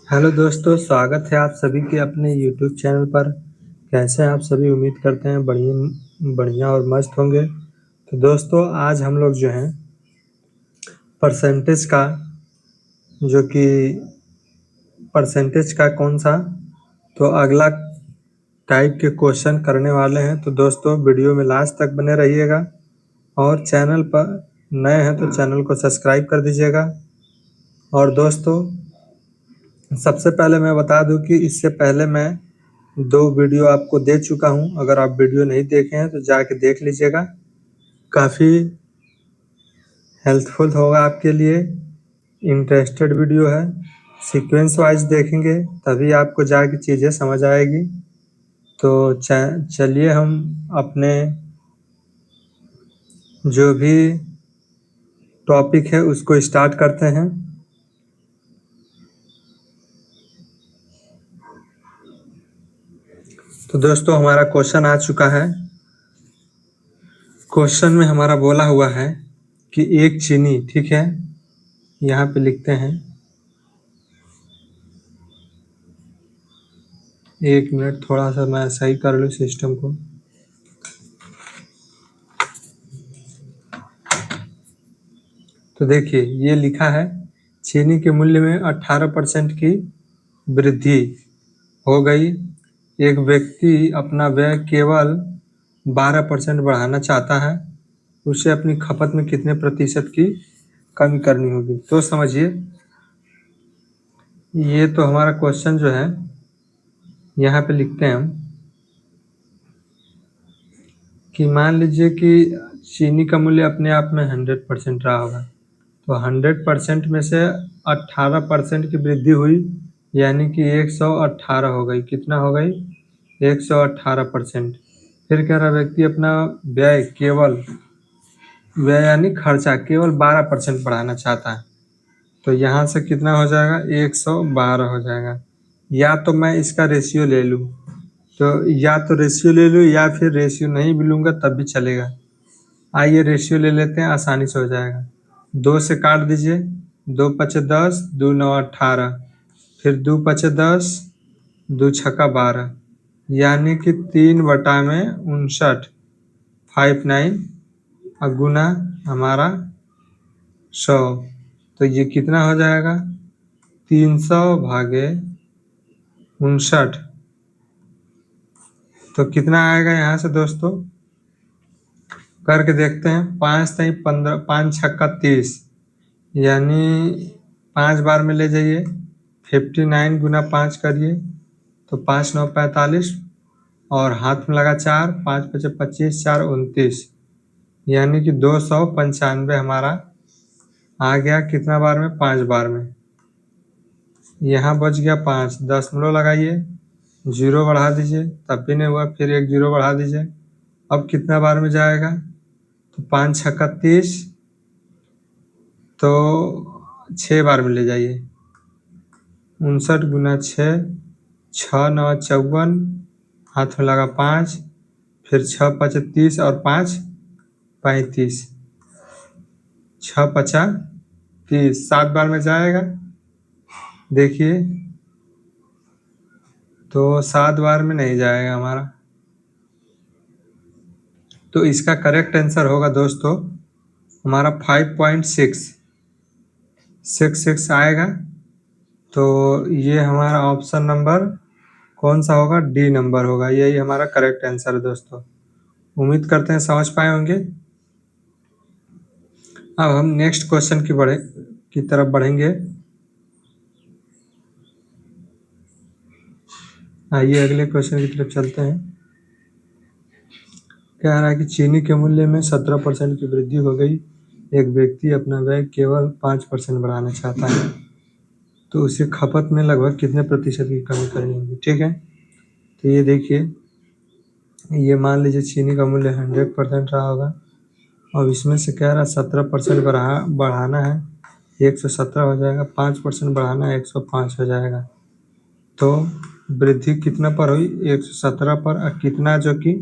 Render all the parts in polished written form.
Hello दोस्तों, स्वागत है आप सभी के अपने यूट्यूब चैनल पर। कैसे हैं आप सभी? उम्मीद करते हैं बढ़िया बढ़िया और मस्त होंगे। तो दोस्तों, आज हम लोग जो हैं परसेंटेज का जो कि परसेंटेज का कौन सा तो अगला टाइप के क्वेश्चन करने वाले हैं। तो दोस्तों, वीडियो में लास्ट तक बने रहिएगा और चैनल पर नए हैं तो चैनल को सब्सक्राइब कर दीजिएगा। और दोस्तों, सबसे पहले मैं बता दूं कि इससे पहले मैं 2 वीडियो आपको दे चुका हूं। अगर आप वीडियो नहीं देखे हैं तो जाके देख लीजिएगा, काफ़ी हेल्पफुल होगा आपके लिए। इंटरेस्टेड वीडियो है, सीक्वेंस वाइज देखेंगे तभी आपको जाके चीज़ें समझ आएगी। तो चलिए हम अपने जो भी टॉपिक है उसको स्टार्ट करते हैं। तो दोस्तों, हमारा क्वेश्चन आ चुका है। क्वेश्चन में हमारा बोला हुआ है कि एक चीनी, ठीक है, यहाँ पे लिखते हैं, 1 मिनट, थोड़ा सा मैं सही कर लूँ सिस्टम को। तो देखिए, ये लिखा है चीनी के मूल्य में 18% की वृद्धि हो गई। एक व्यक्ति अपना व्यय केवल 12% बढ़ाना चाहता है, उसे अपनी खपत में कितने प्रतिशत की कमी करनी होगी? तो समझिए, ये तो हमारा क्वेश्चन जो है यहाँ पे लिखते हैं हम कि मान लीजिए कि चीनी का मूल्य अपने आप में 100% रहा होगा, तो 100% में से 18% की वृद्धि हुई, यानी कि 118 हो गई। कितना हो गई? 118%। फिर कह रहा व्यक्ति अपना व्यय यानी खर्चा केवल 12% बढ़ाना चाहता है, तो यहाँ से कितना हो जाएगा? 112 हो जाएगा। या तो मैं इसका रेशियो ले लूँ, तो या तो रेशियो ले लूँ या फिर रेशियो नहीं भी लूँगा तब भी चलेगा। आइए रेशियो ले लेते हैं, आसानी से हो जाएगा। 2 से काट दीजिए, 2 पचे 10, 2 9 18, फिर 2 पचे 10, 2 छक्का 12, यानी कि 3/59 59 और गुना हमारा 100। तो ये कितना हो जाएगा? 300/59। तो कितना आएगा यहाँ से दोस्तों? करके देखते हैं। 5 3 15, 5 छक्का 30, यानी 5 बार में ले जाइए। 59 गुना 5 करिए तो 5 9 45, और हाथ में लगा 4, 5 पचे 25, 4 29, यानी कि 295 हमारा आ गया। कितना बार में? 5 बार में। यहाँ बच गया 5, दशमलव लगाइए, 0 बढ़ा दीजिए, तब भी नहीं हुआ, फिर एक 0 बढ़ा दीजिए। अब कितना बार में जाएगा? तो 5 छक्का 30, तो 6 बार में ले जाइए। 59 गुना 6, 6 9 54, हाथ में लगा 5, फिर 6 5 30 और 5 35, 6 5 30, 7 बार में जाएगा। देखिए, तो 7 बार में नहीं जाएगा हमारा। तो इसका करेक्ट आंसर होगा दोस्तों हमारा 5.66 आएगा। तो ये हमारा ऑप्शन नंबर कौन सा होगा? डी नंबर होगा। यही हमारा करेक्ट आंसर है दोस्तों। उम्मीद करते हैं समझ पाए होंगे। अब हम नेक्स्ट क्वेश्चन की तरफ बढ़ेंगे। आइए अगले क्वेश्चन की तरफ चलते हैं। कह रहा है कि चीनी के मूल्य में 17% की वृद्धि हो गई। एक व्यक्ति अपना व्यय केवल 5% बढ़ाना चाहता है, तो उसे खपत में लगभग कितने प्रतिशत की कमी करनी होगी? ठीक है, तो ये देखिए, ये मान लीजिए चीनी का मूल्य 100% रहा होगा, और इसमें से कह रहा 17% बढ़ाना है, 117 हो जाएगा। 5% बढ़ाना है, 105 हो जाएगा। तो वृद्धि कितना पर हुई? 117 पर। और कितना जो कि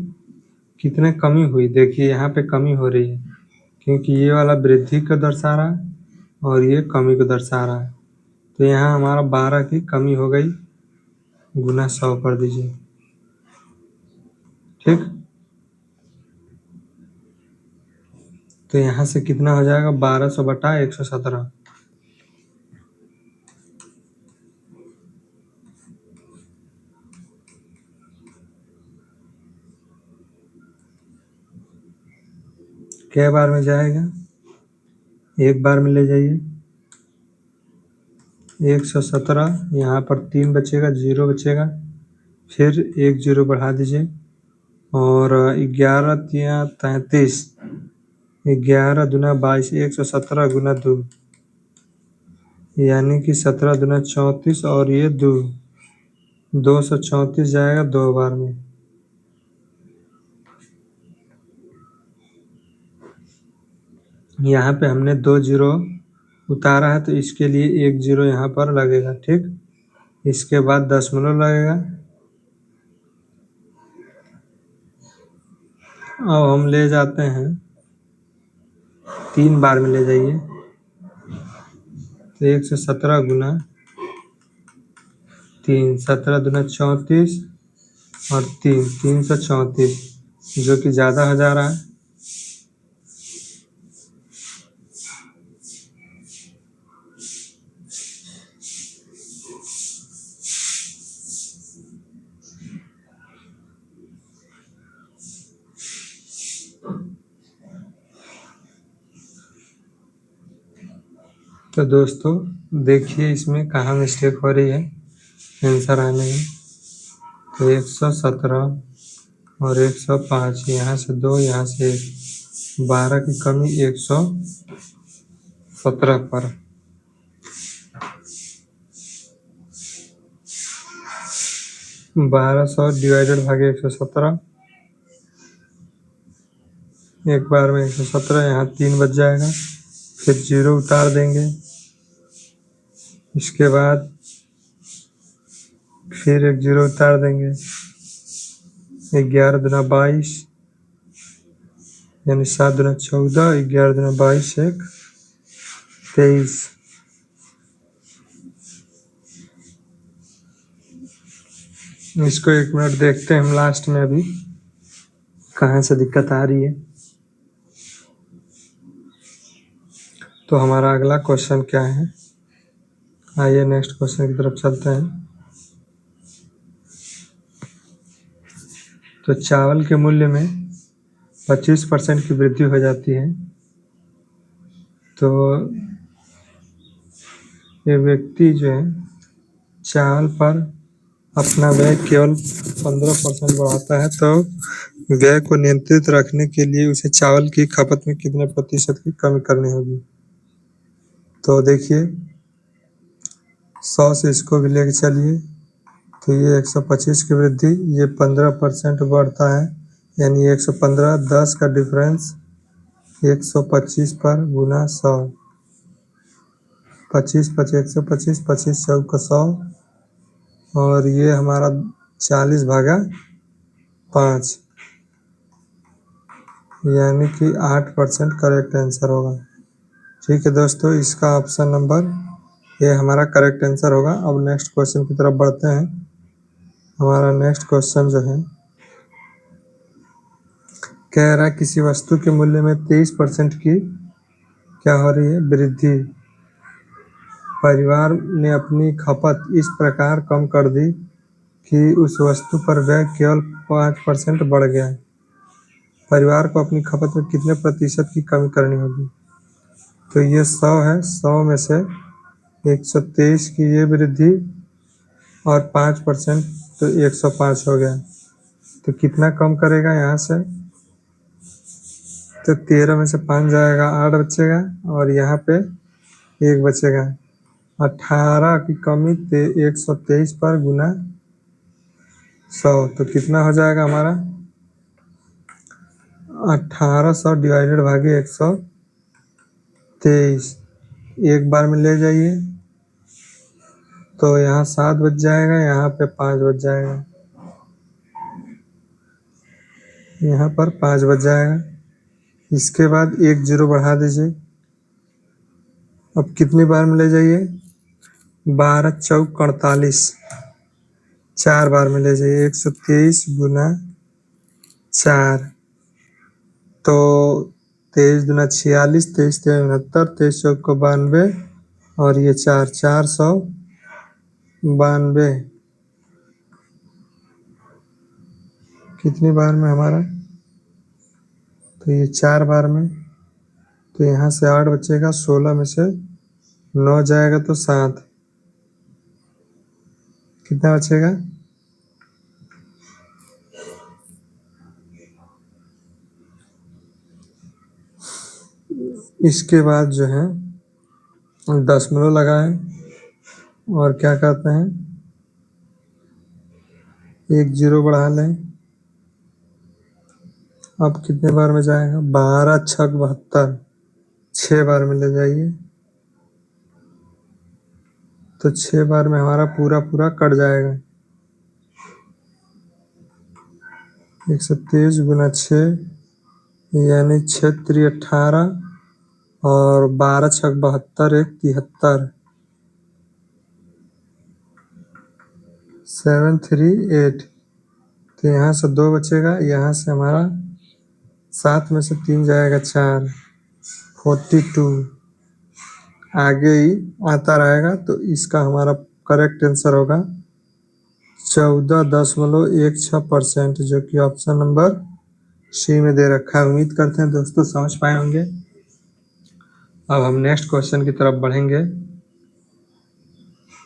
कितने कमी हुई? देखिए यहाँ पे कमी हो रही है, क्योंकि ये वाला वृद्धि को दर्शा रहा है और ये कमी को दर्शा रहा है। तो यहाँ हमारा 12 की कमी हो गई, गुना 100 कर दीजिए। ठीक, तो यहाँ से कितना हो जाएगा, 1200 बटा 117। क्या बार में जाएगा, एक बार में ले जाइए। 117, यहाँ पर 3 बचेगा, 0 बचेगा, फिर 1 0 बढ़ा दीजिए, और 11 तिया 33, 11 दूना 22, 117 गुना 2, यानी कि 17 दूना 34, और ये 234 जाएगा 2 बार में। यहाँ पे हमने 2 0 उतारा है, तो इसके लिए 1 0 यहाँ पर लगेगा। ठीक, इसके बाद दशमलव लगेगा। अब हम ले जाते हैं 3 बार में ले जाइए, तो 117 गुना 3, 17 दूना 34, और 334, जो कि ज़्यादा हो जा रहा है। तो दोस्तों देखिए इसमें कहाँ मिस्टेक हो रही है आंसर आने में। तो 117 और 105, यहाँ से 2, यहाँ से 1, 12 की कमी 117 पर। बारह सौ डिवाइडेड भागे 117, एक बार में 117, यहाँ 3 बच जाएगा, फिर 0 उतार देंगे, इसके बाद फिर 1 0 उतार देंगे, 11 दूना 22, यानी 7 दूना 14, 11 दूना 22, 1 23। इसको 1 मिनट देखते हैं हम लास्ट में अभी कहाँ से दिक्कत आ रही है। तो हमारा अगला क्वेश्चन क्या है, आइए नेक्स्ट क्वेश्चन की तरफ चलते हैं। तो चावल के मूल्य में 25% की वृद्धि हो जाती है, तो ये व्यक्ति जो है चावल पर अपना व्यय केवल 15% बढ़ाता है, तो व्यय को नियंत्रित रखने के लिए उसे चावल की खपत में कितने प्रतिशत की कमी करनी होगी। तो देखिए 100 से इसको भी लेके चलिए, तो ये 125 की वृद्धि, ये 15% बढ़ता है, यानी 115, 10 का डिफरेंस 125 पर गुना 100, 25 25 125, 25 चौका 100, और ये हमारा 40 भागा 5, यानी कि 8% करेक्ट आंसर होगा। ठीक है दोस्तों, इसका ऑप्शन नंबर ये हमारा करेक्ट आंसर होगा। अब नेक्स्ट क्वेश्चन की तरफ बढ़ते हैं। हमारा नेक्स्ट क्वेश्चन जो है कह रहा है किसी वस्तु के मूल्य में 23% की क्या हो रही है, वृद्धि। परिवार ने अपनी खपत इस प्रकार कम कर दी कि उस वस्तु पर व्यय केवल 5% बढ़ गया। परिवार को अपनी खपत में कितने प्रतिशत की कमी करनी होगी। तो ये 100 है, 100 में से 123 की ये वृद्धि और 5%, तो 105 हो गया। तो कितना कम करेगा यहाँ से, तो 13 में से 5 जाएगा, 8 बचेगा, और यहाँ पे 1 बचेगा। 18 की कमी 123 पर गुना 100, तो कितना हो जाएगा हमारा 1800 डिवाइडेड भागे 123। एक बार में ले जाइए, तो यहाँ 7 बच जाएगा, यहाँ पे 5 बच जाएगा, यहाँ पर 5 बच जाएगा। इसके बाद 1 0 बढ़ा दीजिए। अब कितनी बार में ले जाइए, 12 चौक 48, 4 बार में ले जाइए। 123 गुना 4, तो 23 दूना 46, 23 तेरह 69, 23 चौक को 92, और ये 492। कितनी बार में हमारा, तो ये 4 बार में, तो यहाँ से 8 बचेगा, 16 में से 9 जाएगा तो 7, कितना बचेगा? इसके बाद जो है दशमलव लगाएं और क्या कहते हैं, एक जीरो बढ़ा लें। अब कितने बार में जाएगा? 12 छक 72, 6 बार में ले जाइए, तो 6 बार में हमारा पूरा पूरा कट जाएगा। 123 गुना 6 यानी 6 3 18, और 12 छक 72, 1 73, 7 3 8, तो यहाँ से 2 बचेगा, यहाँ से हमारा 7 में से 3 जाएगा 4, 42, आगे ही आता रहेगा, तो इसका हमारा करेक्ट आंसर होगा 14.16%, जो कि ऑप्शन नंबर सी में दे रखा है। उम्मीद करते हैं दोस्तों समझ पाए होंगे। अब हम नेक्स्ट क्वेश्चन की तरफ बढ़ेंगे।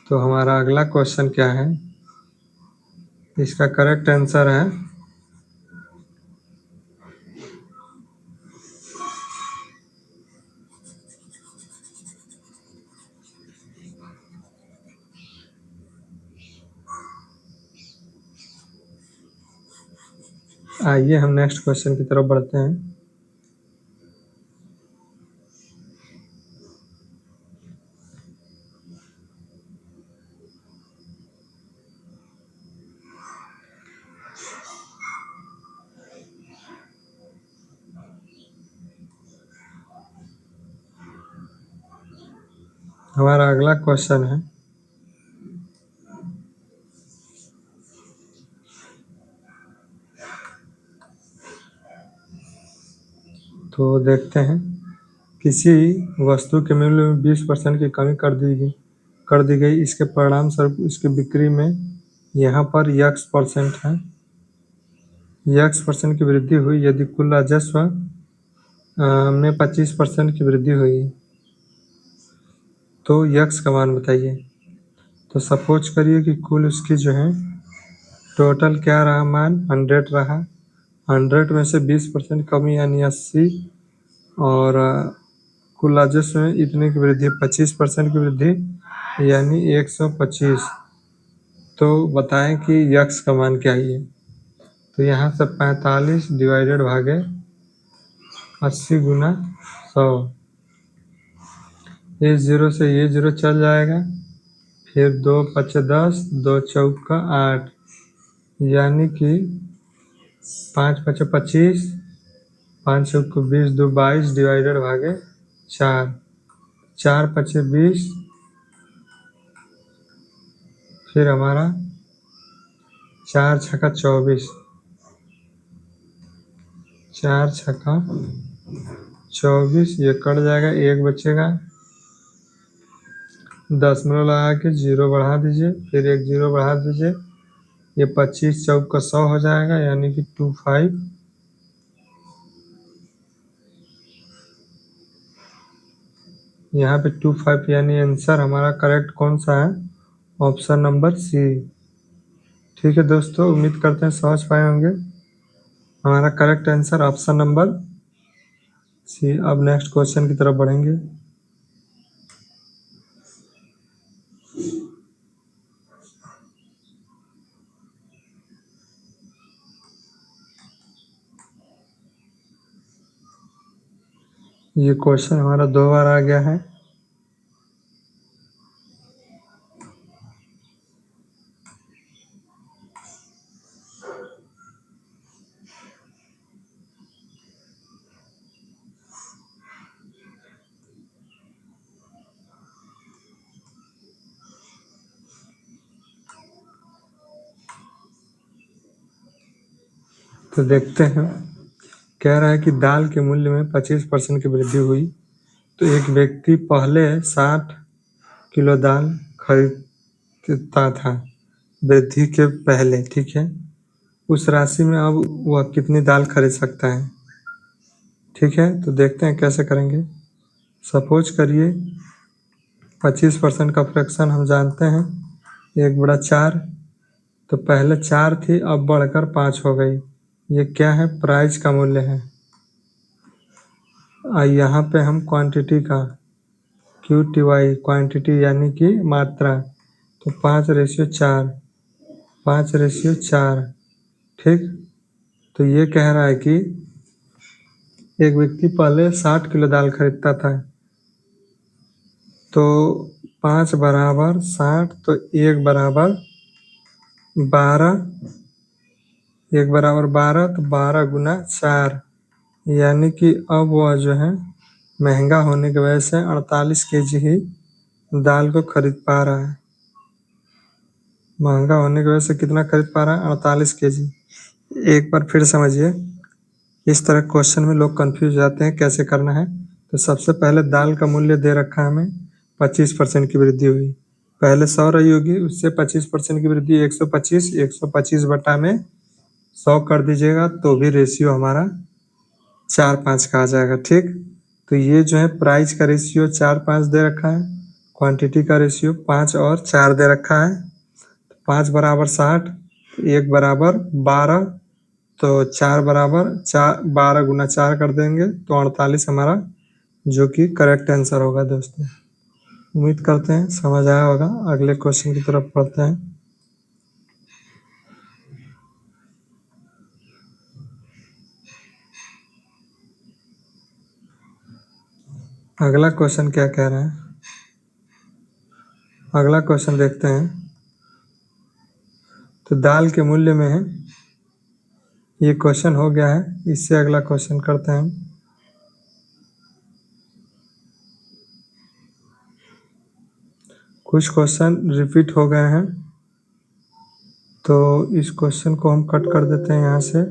तो हमारा अगला क्वेश्चन क्या है, इसका करेक्ट आंसर है आइए हम नेक्स्ट क्वेश्चन की तरफ बढ़ते हैं। हमारा अगला क्वेश्चन है, तो देखते हैं। किसी वस्तु के मूल्य में 20% की कमी कर दी गई, इसके परिणाम स्वरूप इसकी बिक्री में यहाँ पर x% है, x% की वृद्धि हुई यदि कुल राजस्व में 25% की वृद्धि हुई, तो x का मान बताइए। तो सपोज करिए कि कुल उसकी जो है टोटल क्या रहा, मान 100 रहा, 100 में से 20% कमी यानी 80, और कुल राजस्व में इतने की वृद्धि 25% की वृद्धि यानी 125। तो बताएं कि यक्स का मान क्या है। तो यहाँ से 45 डिवाइडेड भागे 80 गुना 100, ये जीरो से ये जीरो चल जाएगा, फिर 2 5 10, 2 चौका 8, यानी कि 5 5 25, 5 चौका 20, 2 22 डिवाइडेड भागे 4, 4 5 20, फिर हमारा 4 छक्का 24, 4 छक्का 24, ये कट जाएगा, एक बचेगा, दशमलव लगा के जीरो बढ़ा दीजिए, फिर एक जीरो बढ़ा दीजिए, ये 25 चौक का 100 हो जाएगा, यानी कि 25। यहाँ पे 25 यानी आंसर हमारा करेक्ट कौन सा है, ऑप्शन नंबर सी। ठीक है दोस्तों, उम्मीद करते हैं समझ पाए होंगे। हमारा correct answer option number C. अब नेक्स्ट क्वेश्चन की तरफ बढ़ेंगे। ये क्वेश्चन हमारा 2 बार आ गया है। तो देखते हैं, कह रहा है कि दाल के मूल्य में 25% की वृद्धि हुई। तो एक व्यक्ति पहले 60 किलो दाल खरीदता था वृद्धि के पहले, ठीक है। उस राशि में अब वह कितनी दाल खरीद सकता है, ठीक है। तो देखते हैं कैसे करेंगे। सपोज करिए 25% का फ्रैक्शन हम जानते हैं 1/4। तो पहले 4 थी, अब बढ़कर 5 हो गई। ये क्या है, प्राइस का मूल्य है। यहाँ पे हम क्वांटिटी का QTY, क्वांटिटी यानी कि मात्रा, तो 5/4, 5/4, ठीक। तो ये कह रहा है कि एक व्यक्ति पहले 60 किलो दाल खरीदता था, तो 5 बराबर 60, तो 1 बराबर 12, 1 बराबर 12, तो 12 गुना 4, यानी कि अब वह जो है महंगा होने की वजह से 48 केजी ही दाल को खरीद पा रहा है। महंगा होने की वजह से कितना खरीद पा रहा है, 48 केजी। एक बार फिर समझिए, इस तरह क्वेश्चन में लोग कंफ्यूज जाते हैं कैसे करना है। तो सबसे पहले दाल का मूल्य दे रखा है हमें, 25% की वृद्धि हुई। पहले 100 रही होगी, उससे 25% की वृद्धि 125, 125 बटा में 100 कर दीजिएगा, तो भी रेशियो हमारा 4-5 का आ जाएगा, ठीक। तो ये जो है प्राइस का रेशियो 4-5 दे रखा है, क्वांटिटी का रेशियो 5 और 4 दे रखा है। 5 बराबर 60, 1 बराबर 12, तो 4 बराबर 4, 12 गुना 4 कर देंगे, तो 48 हमारा जो कि करेक्ट आंसर होगा दोस्तों। उम्मीद करते हैं समझ आया होगा। अगले क्वेश्चन की तरफ पढ़ते हैं। अगला क्वेश्चन क्या कह रहा है, अगला क्वेश्चन देखते हैं। तो दाल के मूल्य में है, ये क्वेश्चन हो गया है, इससे अगला क्वेश्चन करते हैं हम। कुछ क्वेश्चन रिपीट हो गए हैं, तो इस क्वेश्चन को हम कट कर देते हैं यहाँ से।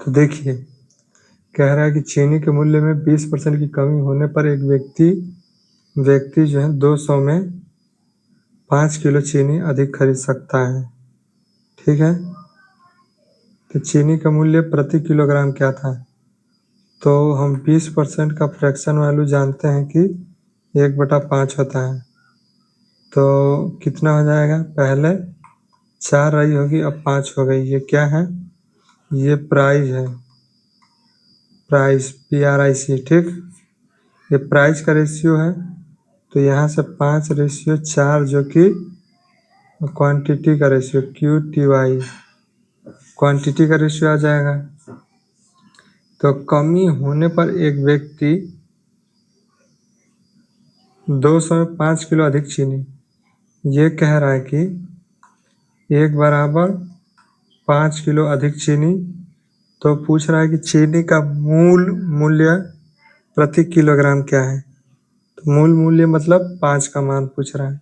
तो देखिए, कह रहा है कि चीनी के मूल्य में 20% की कमी होने पर एक व्यक्ति जो है 200 में 5 किलो चीनी अधिक खरीद सकता है, ठीक है। तो चीनी का मूल्य प्रति किलोग्राम क्या था, तो हम 20% का फ्रैक्शन वैल्यू जानते हैं कि 1/5 होता है। तो कितना हो जाएगा, पहले 4 रही होगी, अब 5 हो गई। ये क्या है, ये प्राइस है, प्राइस PRIC, ठीक। ये प्राइस का रेशियो है, तो यहाँ से 5/4 जो कि क्वांटिटी का रेशियो QTY, क्वांटिटी का रेशियो आ जाएगा। तो कमी होने पर एक व्यक्ति 200 में 5 किलो अधिक चीनी, ये कह रहा है कि 1 बराबर 5 किलो अधिक चीनी। तो पूछ रहा है कि चीनी का मूल मूल्य प्रति किलोग्राम क्या है। तो मूल मूल्य मतलब 5 का मान पूछ रहा है,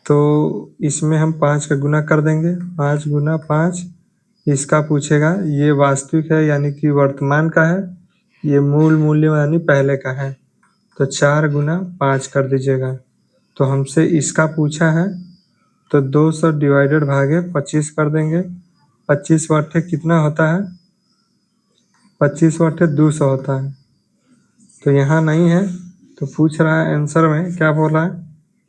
तो इसमें हम 5 का गुना कर देंगे, 5 गुना 5। इसका पूछेगा, ये वास्तविक है यानी कि वर्तमान का है, ये मूल मूल्य यानी पहले का है, तो 4 गुना 5 कर दीजिएगा। तो हमसे इसका पूछा है, तो 200 डिवाइडेड भागे 25 कर देंगे। 25 बटे कितना होता है, 25 बटे 200 होता है। तो यहाँ नहीं है, तो पूछ रहा है आंसर में क्या बोला है।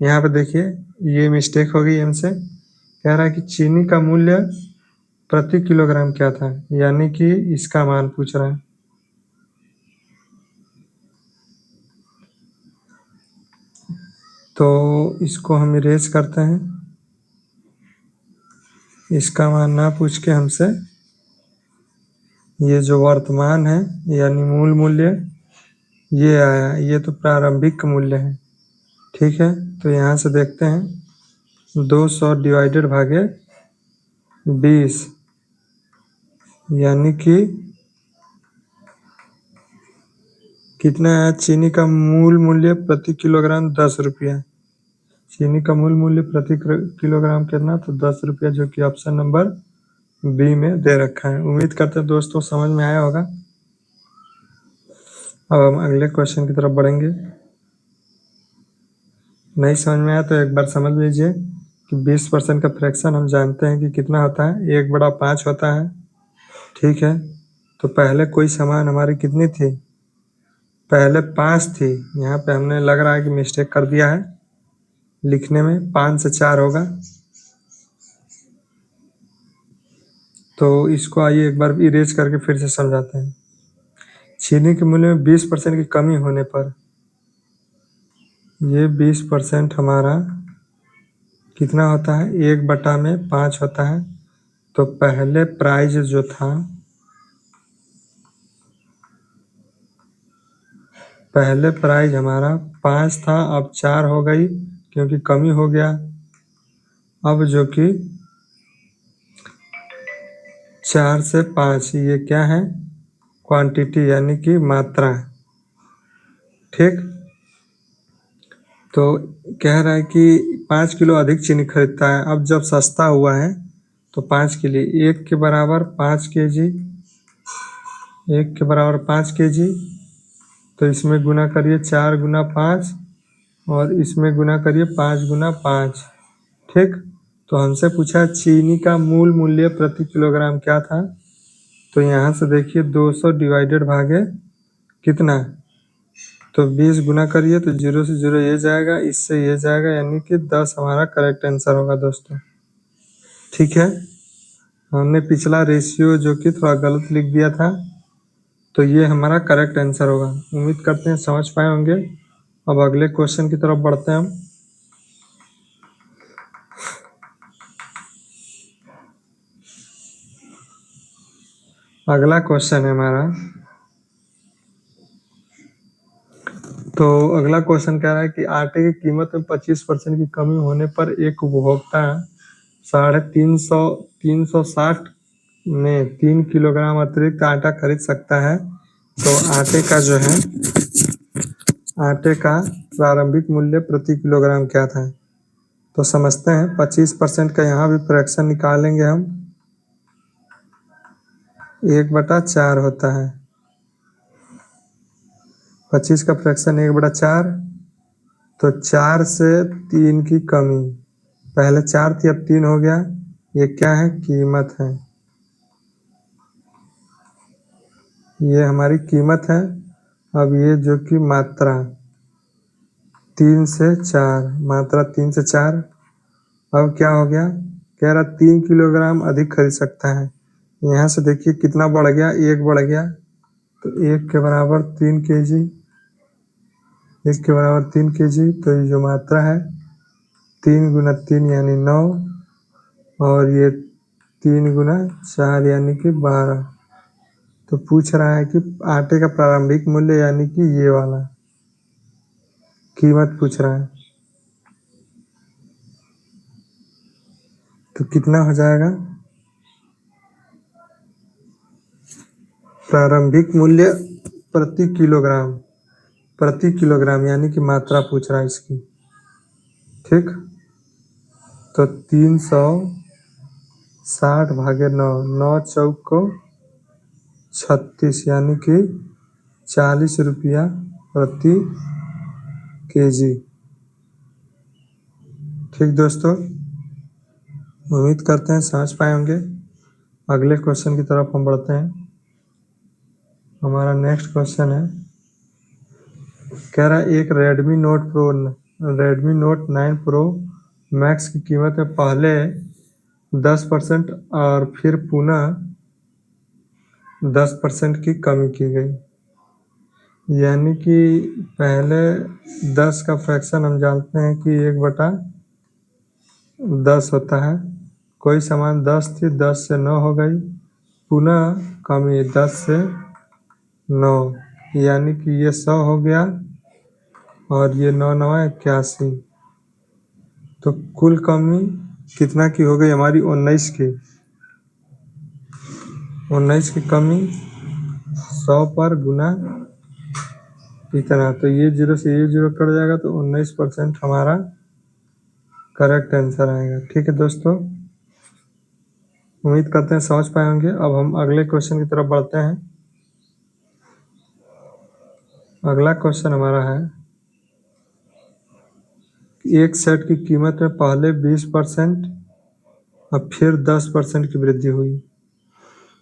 यहाँ पे देखिए, ये मिस्टेक हो गई हमसे। कह रहा है कि चीनी का मूल्य प्रति किलोग्राम क्या था, यानी कि इसका मान पूछ रहा है। तो इसको हम इरेज करते हैं, इसका मान ना पूछ के हमसे ये जो वर्तमान है यानी मूल मूल्य ये आया, ये तो प्रारंभिक मूल्य है, ठीक है। तो यहाँ से देखते हैं 200 डिवाइडेड भागे 20, यानी कि कितना है? चीनी का मूल मूल्य प्रति किलोग्राम 10 रुपया। चीनी का मूल मूल्य प्रति किलोग्राम कितना? तो 10 रुपया, जो कि ऑप्शन नंबर बी में दे रखा है। उम्मीद करते हैं दोस्तों समझ में आया होगा। अब हम अगले क्वेश्चन की तरफ बढ़ेंगे। नहीं समझ में आया तो एक बार समझ लीजिए कि 20% का फ्रैक्शन हम जानते हैं कि कितना होता है? 1/5 होता है। ठीक है, तो पहले कोई समान हमारी कितनी थी? पहले 5 थी। यहाँ पे हमने लग रहा है कि मिस्टेक कर दिया है लिखने में, 5 से 4 होगा। तो इसको आइए एक बार इरेज करके फिर से समझाते हैं। चीनी के मूल्य में 20% की कमी होने पर ये 20% हमारा कितना होता है? 1/5 होता है। तो पहले प्राइस जो था, पहले प्राइस हमारा 5 था, अब 4 हो गई क्योंकि कमी हो गया। अब जो कि 4 से 5, ये क्या है? क्वांटिटी, यानी कि मात्रा। ठीक, तो कह रहा है कि 5 किलो अधिक चीनी खरीदता है। अब जब सस्ता हुआ है तो 5 के लिए 1 के बराबर 5 kg, 1 के बराबर 5 kg। तो इसमें गुना करिए 4 गुना 5 और इसमें गुना करिए 5 गुना 5। ठीक, तो हमसे पूछा चीनी का मूल मूल्य प्रति किलोग्राम क्या था? तो यहाँ से देखिए 200 डिवाइडेड भागे कितना? तो 20 गुना करिए तो 0 से 0 ये जाएगा, इससे ये जाएगा, यानी कि 10 हमारा करेक्ट आंसर होगा दोस्तों। ठीक है, हमने पिछला रेशियो जो कि थोड़ा गलत लिख दिया था, तो ये हमारा करेक्ट आंसर होगा। उम्मीद करते हैं समझ पाए होंगे। अब अगले क्वेश्चन की तरफ बढ़ते हैं हम। अगला क्वेश्चन है हमारा, तो अगला क्वेश्चन कह रहा है कि आटे की कीमत में 25% की कमी होने पर एक उपभोक्ता 360 में 3 किलोग्राम अतिरिक्त आटा खरीद सकता है। तो आटे का जो है, आटे का प्रारंभिक मूल्य प्रति किलोग्राम क्या था? तो समझते हैं। 25% का यहाँ भी फ्रैक्शन निकालेंगे हम, 1/4 होता है। 25 का फ्रैक्शन 1/4, तो 4 से 3 की कमी। पहले 4 थी, अब 3 हो गया। ये क्या है? कीमत है। ये हमारी कीमत है। अब ये जो कि मात्रा 3 से 4, मात्रा 3 से 4। अब क्या हो गया? कह रहा 3 किलोग्राम अधिक खरीद सकता है। यहाँ से देखिए कितना बढ़ गया? 1 बढ़ गया। तो 1 के बराबर 3 kg, 1 के बराबर 3 kg। तो ये जो मात्रा है 3 गुना 3 यानी 9, और ये 3 गुना 4 यानी कि 12। तो पूछ रहा है कि आटे का प्रारंभिक मूल्य, यानी कि ये वाला कीमत पूछ रहा है। तो कितना हो जाएगा? प्रारंभिक मूल्य प्रति किलोग्राम, प्रति किलोग्राम यानी कि मात्रा पूछ रहा है इसकी। ठीक, तो 360 भागे 9, 9 चौक को 36, यानी कि 40 रुपया प्रति kg। ठीक दोस्तों, उम्मीद करते हैं समझ पाए होंगे। अगले क्वेश्चन की तरफ हम बढ़ते हैं। हमारा नेक्स्ट क्वेश्चन है, कह रहा है एक Redmi Note 9 Pro Max की कीमत में पहले 10% और फिर पुनः 10% की कमी की गई। यानी कि पहले 10 का फ्रैक्शन हम जानते हैं कि 1/10 होता है। कोई सामान 10 थी, 10 से 9 हो गई, पुनः कमी 10 से 9, यानी कि ये 100 हो गया, और ये 9 9 81। तो कुल कमी कितना की हो गई हमारी? 19 की। 19 की कमी 100 पर गुना इतना, तो ये 0 से ये 0 कट जाएगा, तो 19% हमारा करेक्ट आंसर आएगा। ठीक है दोस्तों, उम्मीद करते हैं समझ पाए होंगे। अब हम अगले क्वेश्चन की तरफ बढ़ते हैं। अगला क्वेश्चन हमारा है, एक सेट की कीमत में पहले 20% और फिर 10% की वृद्धि हुई,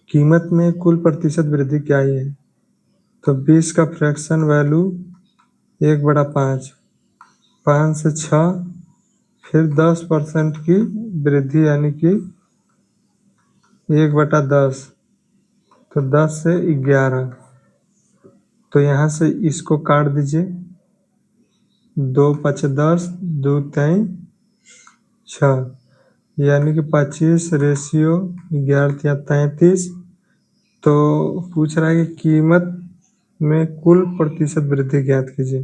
कीमत में कुल प्रतिशत वृद्धि क्या ही है? तो 20 का फ्रैक्शन वैल्यू 1/5, 5 से 6, फिर 10% की वृद्धि यानी कि 1/10, तो 10 से 11, तो यहाँ से इसको काट दीजिए, 2 5 10, 2 3 6, यानी कि 25 रेशियो 11 या 33। तो पूछ रहा है कि कीमत में कुल प्रतिशत वृद्धि ज्ञात कीजिए।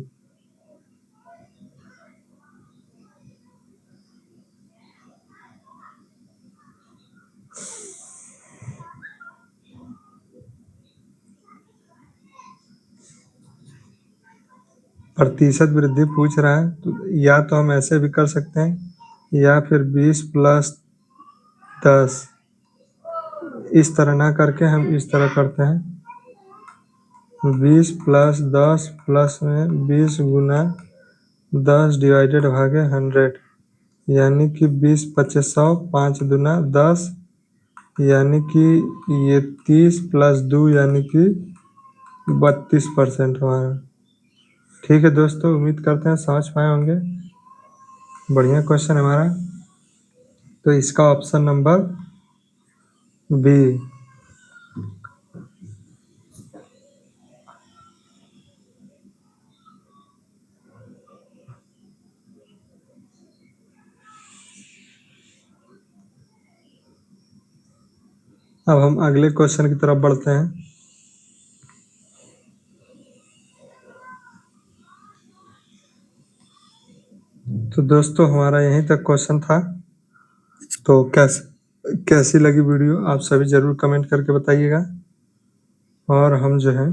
प्रतिशत वृद्धि पूछ रहा है, तो या तो हम ऐसे भी कर सकते हैं, या फिर 20 + 10, इस तरह ना करके हम इस तरह करते हैं, 20 + 10 प्लस में 20 गुना 10 डिवाइडेड भागे 100, यानी कि 20 × 5 = 100, 5 दूना 10, यानी कि ये 30 + 2 यानी कि 32% हमारा। ठीक है दोस्तों, उम्मीद करते हैं समझ पाए होंगे। बढ़िया क्वेश्चन हमारा, तो इसका ऑप्शन नंबर बी। अब हम अगले क्वेश्चन की तरफ बढ़ते हैं। तो दोस्तों हमारा यहीं तक क्वेश्चन था। तो कैसी लगी वीडियो आप सभी जरूर कमेंट करके बताइएगा। और हम जो है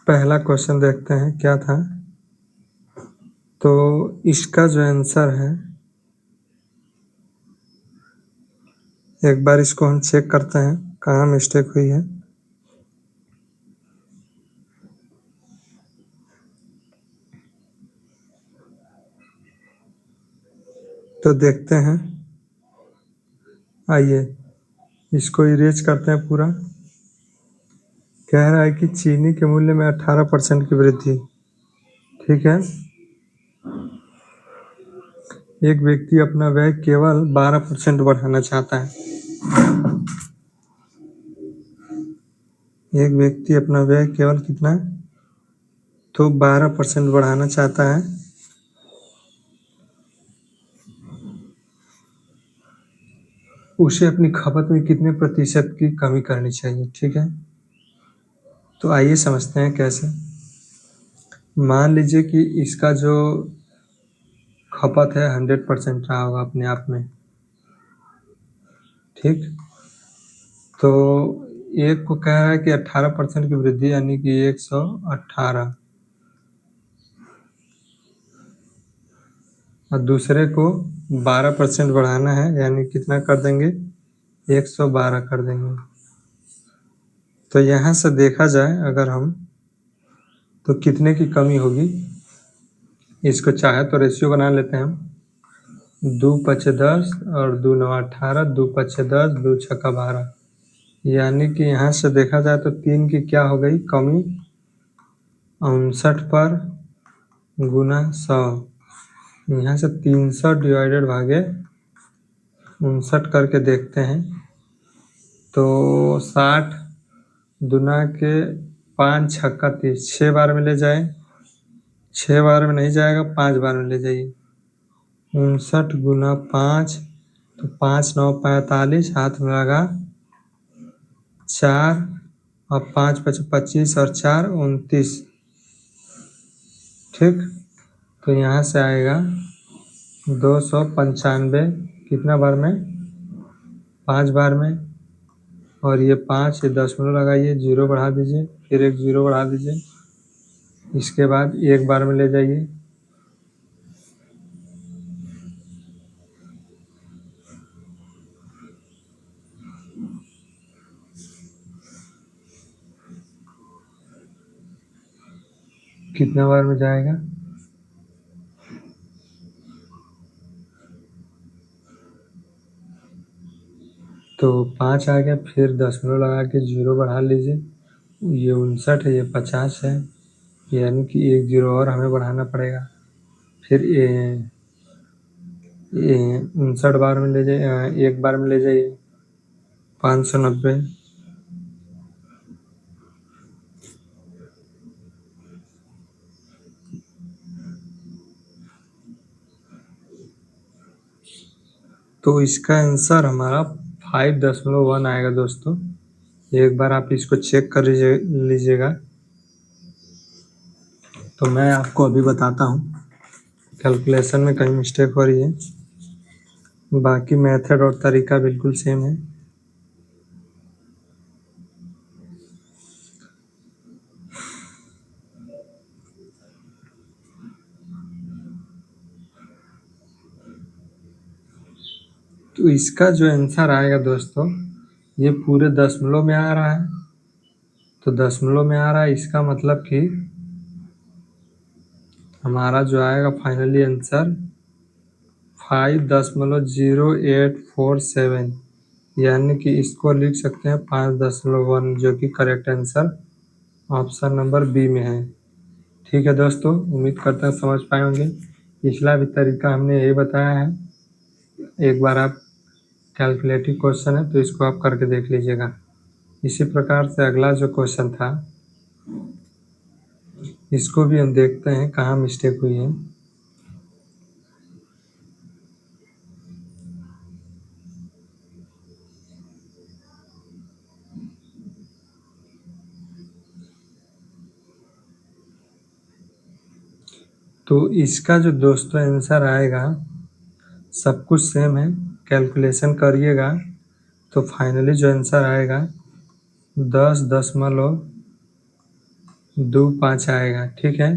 पहला क्वेश्चन देखते हैं क्या था। तो इसका जो आंसर है, एक बार इसको हम चेक करते हैं कहाँ मिस्टेक हुई है। तो देखते हैं, आइए इसको इरेज करते हैं पूरा। कह रहा है कि चीनी के मूल्य में 18% की वृद्धि। ठीक है, एक व्यक्ति अपना व्यय केवल 12% बढ़ाना चाहता है। एक व्यक्ति अपना व्यय केवल कितना, तो 12% बढ़ाना चाहता है। उसे अपनी खपत में कितने प्रतिशत की कमी करनी चाहिए। ठीक है, तो आइए समझते हैं कैसे। मान लीजिए कि इसका जो खपत है 100% रहा होगा अपने आप में। ठीक, तो एक को कह रहा है कि 18% की वृद्धि यानी कि 118, और दूसरे को 12% बढ़ाना है, यानी कितना कर देंगे, 112 कर देंगे। तो यहाँ से देखा जाए अगर हम, तो कितने की कमी होगी। इसको चाहे तो रेशियो बना लेते हैं हम, 2 × 5 = 10 और 2 × 9 = 18, 2 × 5 = 10, 2 × 6 = 12, यानी कि यहाँ से देखा जाए तो 3 की क्या हो गई कमी, 59 पर गुना 100, यहाँ से 300 डिवाइडेड भागे 59 करके देखते हैं, तो 60 दूना के 5 × 6 = 30, 6 बार में ले जाए, 6 बार में नहीं जाएगा, 5 बार में ले जाइए, 59 गुना 5, तो 5 × 9 = 45, हाथ में लगा 4, और 5 × 5 = 25 और 4 = 29। ठीक, तो यहाँ से आएगा 295, कितना बार में, 5 बार में, और ये 5 ये दशमलव लगाइए, 0 बढ़ा दीजिए, फिर एक 0 बढ़ा दीजिए, इसके बाद 1 बार में ले जाइए, कितना बार में जाएगा, तो 5 आ गया, फिर दशमलव लगा के 0 बढ़ा लीजिए, ये 59 है, ये 50 है, यानी कि 1 0 और हमें बढ़ाना पड़ेगा, फिर 59 बार में ले जाइए, 1 बार में ले जाइए, 590, तो इसका आंसर हमारा 5.1 आएगा दोस्तों। एक बार आप इसको चेक कर लीजिएगा। तो मैं आपको अभी बताता हूँ, कैलकुलेशन में कहीं मिस्टेक हो रही है, बाकी मेथड और तरीका बिल्कुल सेम है। तो इसका जो आंसर आएगा दोस्तों, ये पूरे दशमलव में आ रहा है, तो दशमलव में आ रहा है, इसका मतलब कि हमारा जो आएगा फाइनली आंसर 5.0847, यानी कि इसको लिख सकते हैं 5.1, जो कि correct answer option number B में है। ठीक है दोस्तों, उम्मीद करते हैं समझ पाए होंगे। पिछला भी तरीका हमने यही बताया है, एक बार आप कैलकुलेटिव क्वेश्चन है तो इसको आप करके देख लीजिएगा। इसी प्रकार से अगला जो क्वेश्चन था, इसको भी हम देखते हैं कहाँ मिस्टेक हुई है। तो इसका जो दोस्तों आंसर आएगा, सब कुछ सेम है, कैलकुलेशन करिएगा तो फाइनली जो आंसर आएगा 10.25 आएगा। ठीक है,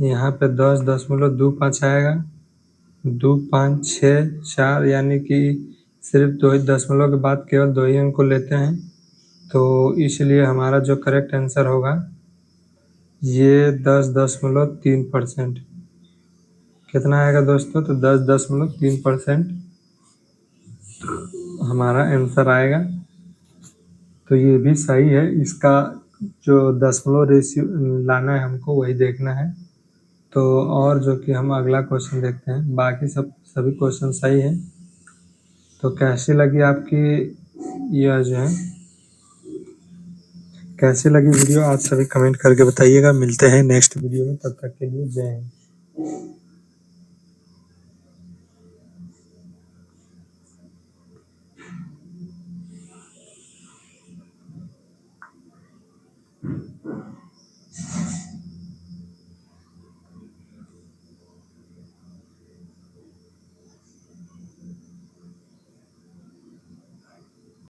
यहाँ पे 10.25 आएगा, 2564, यानी कि सिर्फ 2 ही दशमलव के बाद केवल 2 ही अंक को लेते हैं, तो इसलिए हमारा जो करेक्ट आंसर होगा ये 10.3%। कितना आएगा दोस्तों, तो 10.3% हमारा आंसर आएगा। तो ये भी सही है, इसका जो दशमलव रेशियो लाना है हमको वही देखना है। तो और जो कि हम अगला क्वेश्चन देखते हैं, बाकी सभी क्वेश्चन सही है। तो कैसी लगी आपकी यह जो है, कैसी लगी वीडियो, आप सभी कमेंट करके बताइएगा। मिलते हैं नेक्स्ट वीडियो में, तब तक के लिए जय हिंद।